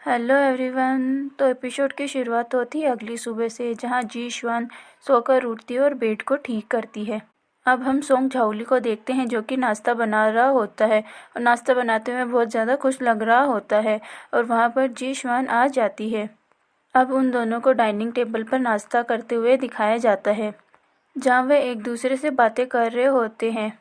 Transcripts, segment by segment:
Hello everyone. तो episode की शुरुआत होती है अगली सुबह से, जहां जी श्वान सोकर उठती है और बेड को ठीक करती है। अब हम सोंग झाओली को देखते हैं, जो कि नाश्ता बना रहा होता है और नाश्ता बनाते हुए बहुत ज़्यादा खुश लग रहा होता है। और वहां पर जी श्वान आ जाती है। अब उन दोनों को डाइनिंग टेबल पर नाश्ता करते हुए दिखाया जाता है, जहाँ वे एक दूसरे से बातें कर रहे होते हैं।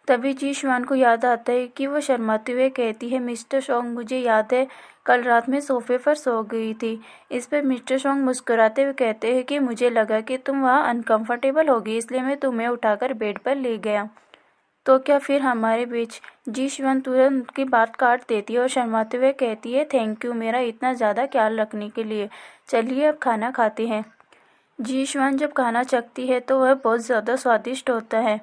तभी जी श्वान को याद आता है कि वो शर्माते हुए कहती है, मिस्टर सोंग, मुझे याद है कल रात में सोफे पर सो गई थी। इस पर मिस्टर सोंग मुस्कुराते हुए कहते हैं कि मुझे लगा कि तुम वहाँ अनकंफर्टेबल होगी, इसलिए मैं तुम्हें उठाकर बेड पर ले गया। तो क्या फिर हमारे बीच? जी श्वान तुरंत उनकी बात काट देती है और शर्माते हुए कहती है, थैंक यू मेरा इतना ज़्यादा ख्याल रखने के लिए। चलिए अब खाना खाते हैं। जी श्वान जब खाना चखती है तो वह बहुत ज़्यादा स्वादिष्ट होता है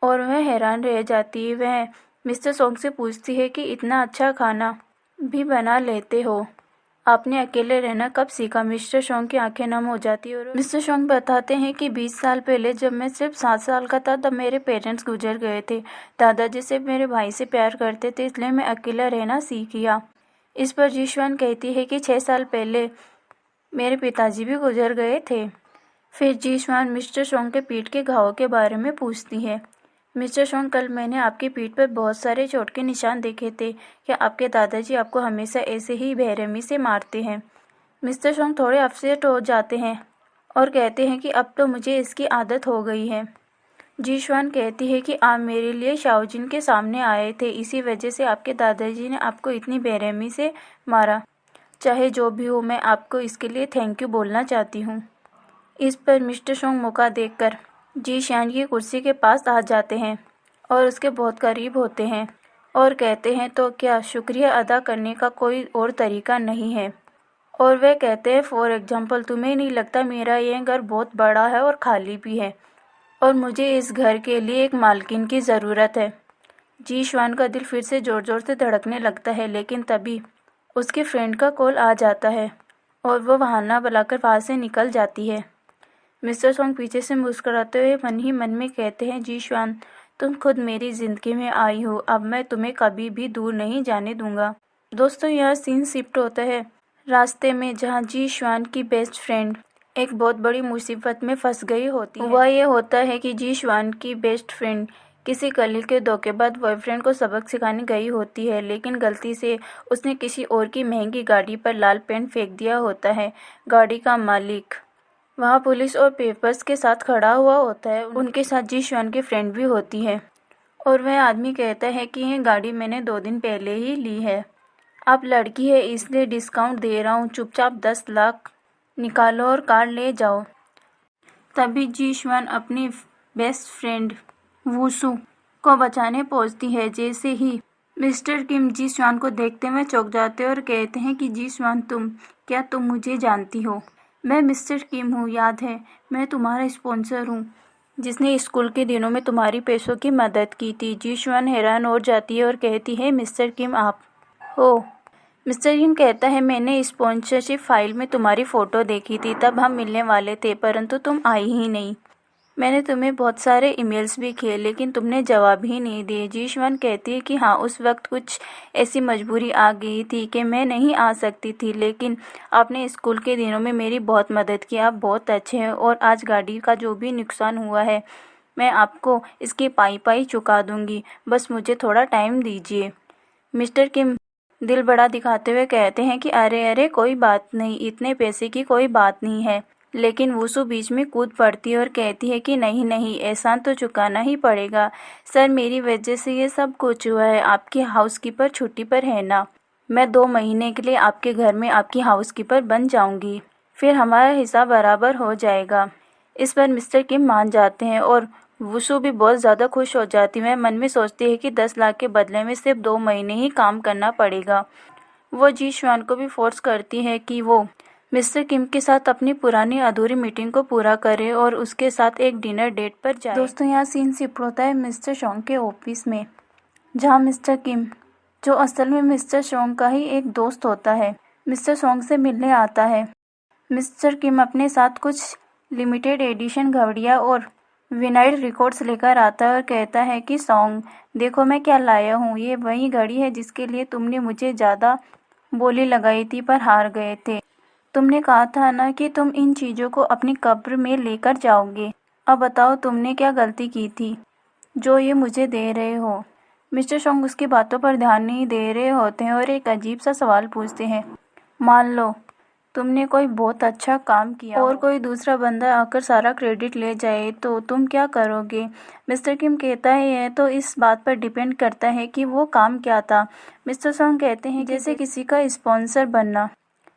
और वह हैरान रह जाती है। वह मिस्टर सोंग से पूछती है कि इतना अच्छा खाना भी बना लेते हो, आपने अकेले रहना कब सीखा? मिस्टर सोंग की आंखें नम हो जाती है और मिस्टर सोंग बताते हैं कि 20 साल पहले जब मैं सिर्फ 7 साल का था, तब मेरे पेरेंट्स गुजर गए थे। दादाजी सिर्फ मेरे भाई से प्यार करते थे, इसलिए मैं अकेला रहना सीख गया। इस पर जीश्वान कहती है कि 6 साल पहले मेरे पिताजी भी गुजर गए थे। फिर जीश्वान मिस्टर सोंग के पीठ के घावों के बारे में पूछती है। मिस्टर सोंग, कल मैंने आपकी पीठ पर बहुत सारे चोट के निशान देखे थे। क्या आपके दादाजी आपको हमेशा ऐसे ही बेरहमी से मारते हैं? मिस्टर सोंग थोड़े अपसेट हो जाते हैं और कहते हैं कि अब तो मुझे इसकी आदत हो गई है। जी श्वान कहती है कि आप मेरे लिए शाओजिन के सामने आए थे, इसी वजह से आपके दादाजी ने आपको इतनी बेरहमी से मारा। चाहे जो भी हो, मैं आपको इसके लिए थैंक यू बोलना चाहती हूँ। इस पर मिस्टर सोंग मौका देखकर जी श्यान की कुर्सी के पास आ जाते हैं और उसके बहुत करीब होते हैं और कहते हैं, तो क्या शुक्रिया अदा करने का कोई और तरीका नहीं है? और वे कहते हैं, फॉर एग्जाम्पल, तुम्हें नहीं लगता मेरा यह घर बहुत बड़ा है और खाली भी है और मुझे इस घर के लिए एक मालकिन की ज़रूरत है। जी श्वान का दिल फिर से ज़ोर ज़ोर से धड़कने लगता है, लेकिन तभी उसके फ्रेंड का कॉल आ जाता है और वो बहाना बनाकर वहाँ से निकल जाती है। मिस्टर सोंग पीछे से मुस्कुराते हुए मन ही मन में कहते हैं, जी श्वान, तुम खुद मेरी ज़िंदगी में आई हो, अब मैं तुम्हें कभी भी दूर नहीं जाने दूंगा। दोस्तों, यह सीन शिफ्ट होता है रास्ते में, जहां जी श्वान की बेस्ट फ्रेंड एक बहुत बड़ी मुसीबत में फंस गई होती है। वह यह होता है कि जी श्वान की बेस्ट फ्रेंड किसी कलीग के धोखेबाज बॉयफ्रेंड को सबक सिखाने गई होती है, लेकिन गलती से उसने किसी और की महंगी गाड़ी पर लाल पेंट फेंक दिया होता है। गाड़ी का मालिक वहाँ पुलिस और पेपर्स के साथ खड़ा हुआ होता है। उनके साथ जी श्वान की फ्रेंड भी होती है और वह आदमी कहता है कि यह गाड़ी मैंने 2 दिन पहले ही ली है। आप लड़की है इसलिए डिस्काउंट दे रहा हूँ, चुपचाप 10 लाख निकालो और कार ले जाओ। तभी जी श्वान अपनी बेस्ट फ्रेंड वूसू को बचाने पहुँचती है। जैसे ही मिस्टर किम जी श्वान को देखते हुए चौंक जाते हैं और कहते हैं कि जी श्वान, क्या तुम मुझे जानती हो? मैं मिस्टर किम हूँ, याद है? मैं तुम्हारा स्पॉन्सर हूँ, जिसने स्कूल के दिनों में तुम्हारी पैसों की मदद की थी। जी श्वान हैरान हो जाती है और कहती है, मिस्टर किम आप हो? मिस्टर किम कहता है, मैंने स्पॉन्सरशिप फाइल में तुम्हारी फ़ोटो देखी थी, तब हम मिलने वाले थे, परंतु तुम आई ही नहीं। मैंने तुम्हें बहुत सारे ईमेल्स भी किए, लेकिन तुमने जवाब ही नहीं दिए। जी श्वान कहती है कि हाँ, उस वक्त कुछ ऐसी मजबूरी आ गई थी कि मैं नहीं आ सकती थी, लेकिन आपने स्कूल के दिनों में मेरी बहुत मदद की। आप बहुत अच्छे हैं और आज गाड़ी का जो भी नुकसान हुआ है, मैं आपको इसकी पाई चुका दूंगी, बस मुझे थोड़ा टाइम दीजिए। मिस्टर किम दिल बड़ा दिखाते हुए कहते हैं कि अरे अरे, कोई बात नहीं, इतने पैसे की कोई बात नहीं है। लेकिन वूसू बीच में कूद पड़ती है और कहती है कि नहीं नहीं, एहसान तो चुकाना ही पड़ेगा। सर, मेरी वजह से ये सब कुछ हुआ है। आपकी हाउसकीपर छुट्टी पर है ना? मैं 2 महीने के लिए आपके घर में आपकी हाउसकीपर बन जाऊंगी, फिर हमारा हिसाब बराबर हो जाएगा। इस पर मिस्टर किम मान जाते हैं और वुसु भी बहुत ज़्यादा खुश हो जाती है। मन में सोचती है कि 10 लाख के बदले में सिर्फ 2 महीने ही काम करना पड़ेगा। वो जी श्वान को भी फोर्स करती है कि वो मिस्टर किम के साथ अपनी पुरानी अधूरी मीटिंग को पूरा करे और उसके साथ एक डिनर डेट पर जाए। दोस्तों, यहाँ सीन शिफ्ट होता है मिस्टर सोंग के ऑफिस में, जहाँ मिस्टर किम, जो असल में मिस्टर सोंग का ही एक दोस्त होता है, मिस्टर सोंग से मिलने आता है। मिस्टर किम अपने साथ कुछ लिमिटेड एडिशन घड़ियाँ और विनाइल रिकॉर्ड्स लेकर आता है और कहता है कि सोंग, देखो मैं क्या लाया हूँ। ये वही घड़ी है जिसके लिए तुमने मुझे ज़्यादा बोली लगाई थी पर हार गए थे। तुमने कहा था ना कि तुम इन चीज़ों को अपनी कब्र में लेकर जाओगे। अब बताओ तुमने क्या गलती की थी जो ये मुझे दे रहे हो। मिस्टर सोंग उसकी बातों पर ध्यान नहीं दे रहे होते हैं और एक अजीब सा सवाल पूछते हैं, मान लो तुमने कोई बहुत अच्छा काम किया और कोई दूसरा बंदा आकर सारा क्रेडिट ले जाए तो तुम क्या करोगे। मिस्टर किम कहता है यह तो इस बात पर डिपेंड करता है कि वो काम क्या था। मिस्टर सोंग कहते हैं जैसे किसी का स्पॉन्सर बनना।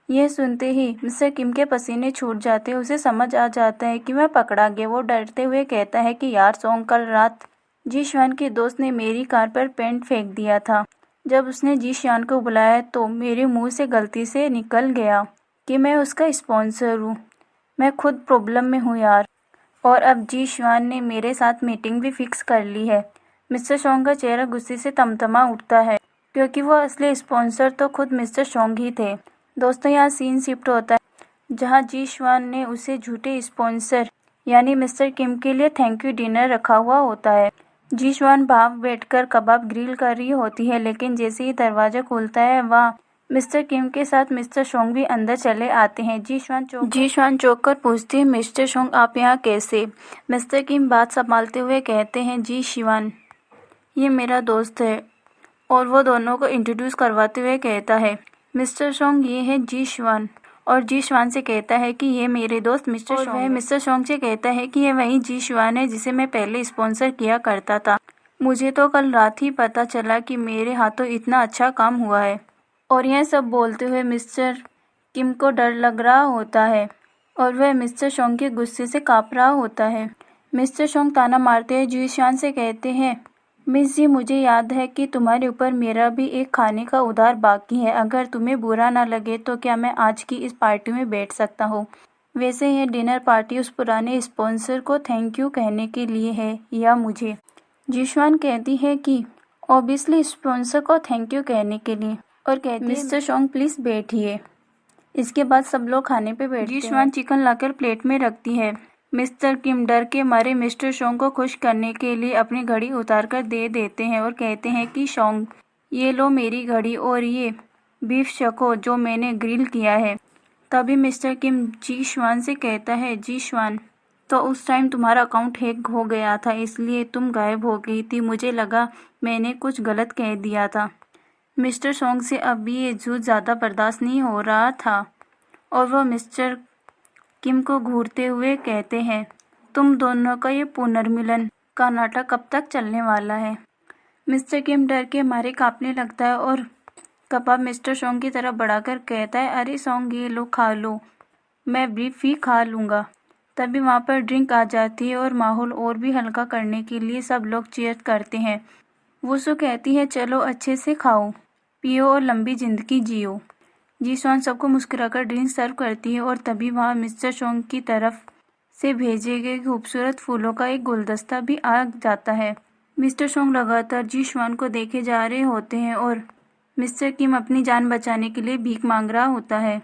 यह सुनते ही मिस्टर किम के पसीने छूट जाते हैं। उसे समझ आ जाता है कि मैं पकड़ा गया। वो डरते हुए कहता है कि यार सोंग, कल रात जी शुआन के दोस्त ने मेरी कार पर पेंट फेंक दिया था। जब उसने जी शुआन को बुलाया तो मेरे मुंह से गलती से निकल गया कि मैं उसका स्पॉन्सर हूँ। मैं खुद प्रॉब्लम में हूँ यार। और अब जी शुआन ने मेरे साथ मीटिंग भी फिक्स कर ली है। मिस्टर सोंग का चेहरा गुस्से से तमतमा उठता है क्योंकि वो असली स्पॉन्सर तो खुद मिस्टर सोंग ही थे। दोस्तों, यहाँ सीन शिफ्ट होता है जहाँ जी शुआन ने उसे झूठे स्पॉन्सर यानी मिस्टर किम के लिए थैंक यू डिनर रखा हुआ होता है। जी शुआन बाहर बैठकर कबाब ग्रिल कर रही होती है, लेकिन जैसे ही दरवाज़ा खुलता है वहाँ मिस्टर किम के साथ मिस्टर सोंग भी अंदर चले आते हैं। जी शुआन चौंक कर पूछती है, मिस्टर सोंग आप यहाँ कैसे। मिस्टर किम बात संभालते हुए कहते हैं, जी शुआन ये मेरा दोस्त है। और वो दोनों को इंट्रोड्यूस करवाते हुए कहता है, मिस्टर सोंग ये है जी शुआन। और जी शुआन से कहता है कि ये मेरे दोस्त मिस्टर सोंग। वह मिस्टर सोंग से कहता है कि ये वही जी शुआन है जिसे मैं पहले स्पॉन्सर किया करता था। मुझे तो कल रात ही पता चला कि मेरे हाथों इतना अच्छा काम हुआ है। और यह सब बोलते हुए मिस्टर किम को डर लग रहा होता है और वह मिस्टर सोंग के गुस्से से काँप रहा होता है। मिस्टर सोंग ताना मारते हुए जी शुआन से कहते हैं, मिस जी मुझे याद है कि तुम्हारे ऊपर मेरा भी एक खाने का उधार बाकी है। अगर तुम्हें बुरा ना लगे तो क्या मैं आज की इस पार्टी में बैठ सकता हूँ। वैसे यह डिनर पार्टी उस पुराने स्पॉन्सर को थैंक यू कहने के लिए है या मुझे। जी शुआन कहती है कि ऑब्वियसली स्पॉन्सर को थैंक यू कहने के लिए और कहती है, मिस्टर सोंग प्लीज़ बैठिए। इसके बाद सब लोग खाने पे बैठते हैं। जी शुआन चिकन लाकर प्लेट में रखती है। मिस्टर किम डर के मारे मिस्टर सोंग को खुश करने के लिए अपनी घड़ी उतार कर दे देते हैं और कहते हैं कि सोंग ये लो मेरी घड़ी और ये बीफ चखो जो मैंने ग्रिल किया है। तभी मिस्टर किम जी शुआन से कहता है, जी शुआन तो उस टाइम तुम्हारा अकाउंट हैक हो गया था इसलिए तुम गायब हो गई थी। मुझे लगा मैंने कुछ गलत कह दिया था। मिस्टर सोंग से अब ये झूठ ज़्यादा बर्दाश्त नहीं हो रहा था और वो मिस्टर किम को घूरते हुए कहते हैं, तुम दोनों का ये पुनर्मिलन का नाटक कब तक चलने वाला है। मिस्टर किम डर के मारे कांपने लगता है और कबाब मिस्टर सोंग की तरफ बढ़ाकर कहता है, अरे सोंग ये लो खा लो, मैं बीफ ही खा लूँगा। तभी वहाँ पर ड्रिंक आ जाती है और माहौल और भी हल्का करने के लिए सब लोग चीयर करते हैं। वुसु कहती है, चलो अच्छे से खाओ पियो और लंबी जिंदगी जियो। जी शुआन सबको मुस्कुराकर ड्रिंक सर्व करती है और तभी वहाँ मिस्टर सोंग की तरफ से भेजे गए खूबसूरत फूलों का एक गुलदस्ता भी आ जाता है। मिस्टर सोंग लगातार जी शुआन को देखे जा रहे होते हैं और मिस्टर किम अपनी जान बचाने के लिए भीख मांग रहा होता है।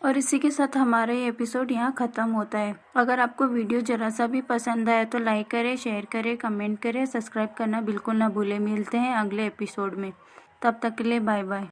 और इसी के साथ हमारा ये एपिसोड यहाँ ख़त्म होता है। अगर आपको वीडियो ज़रा सा भी पसंद आए तो लाइक करें, शेयर करें, कमेंट करें, सब्सक्राइब करना बिल्कुल ना भूलें। मिलते हैं अगले एपिसोड में, तब तक के लिए बाय बाय।